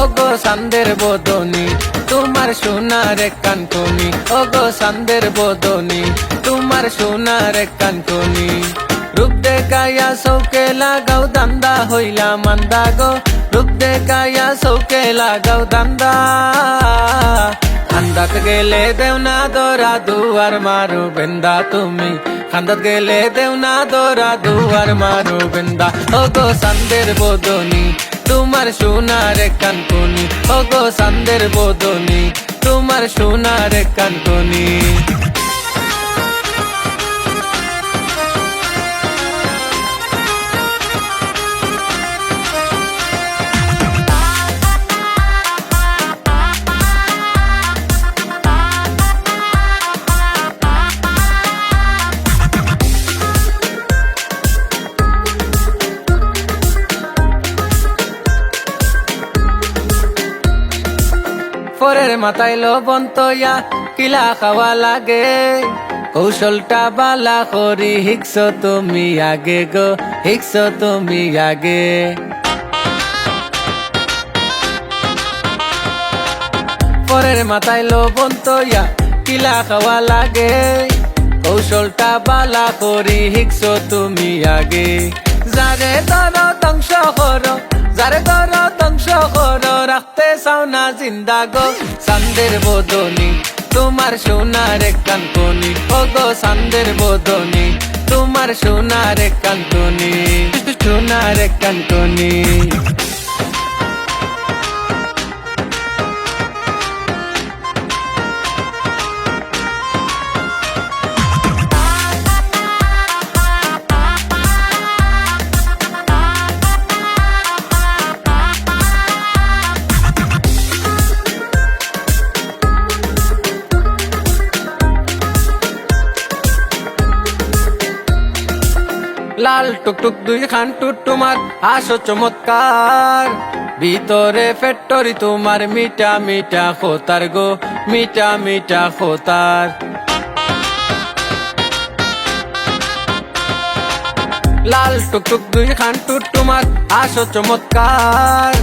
ওগো সান্দের বদনি তোমার সোনার কানকনি, ওগো সান্দের বদনি তোমার সোনার কানকনি। রূপ দেখাইয়া চৌকে লাগাও দান্দা হইলা মান্দা গো, রূপ দেখাইয়া চৌকে লাগাও দান্দা। খান্দাত গেলে দেও না দরা দুয়ার মারো বেন্দা তুমি, খান্দাত গেলে দেও না দরা দুয়ার মারো বেন্দা। ওগো সান্দের বদনি তোমার সোনার কানকনি, ওগো সান্দের বদনি তোমার সোনার কানকনি। পরের মাথায় লবণ তৈয়া কিলা খাওয়া লাগে, কৌশলটা বালা করি হিকস তুমি আগে গো, হিকস তুমি আগে। পরের মাথায় লবণ তৈয়া কিলা খাওয়া লাগে, কৌশলটা বালা করি হিকস তুমি আগে। যারে ধর ধ্বংস করো, যারে ধর ধ্বংস করো, রাখতে চাও না জিন্দা গো সান্দের বদনি তোমার সোনার কানকনি, ওগো সান্দের বদনি তোমার সোনার কানকনি, সোনার কানকনি। লাল টুকটুক দুই খান টুট তোমার হাসো চমৎকার, ভিতরে ফ্যাক্টরি তোমার মিঠা মিঠা খোতার গো, মিঠা মিঠা খোতার। লাল টুকটুক দুই খান টুট তোমার হাসো চমৎকার,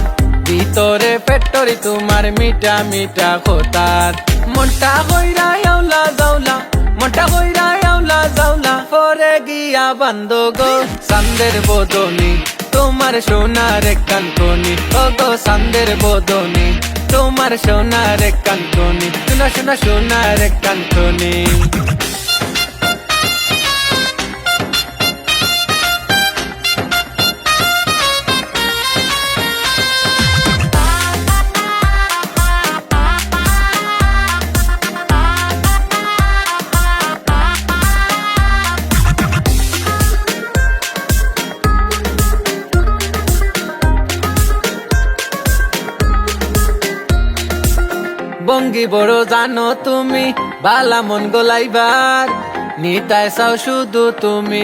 ভিতরে ফ্যাক্টরি তোমার মিঠা মিঠা খোতার। মনটা কইরা আউলা যাওলা, মনটা কইরা আউলা যাওলা, পরে গিয়া বান্ধ গো সান্দের বদনি তোমার সোনার কানকনি, ওগো সান্দের বদনি তোমার সোনার কানকনি, সোনা সোনা সোনার কানকনি। বঙ্গি বড় জানো তুমি, বালা মন গোলাইবার, নিতাই চাও শুধু তুমি।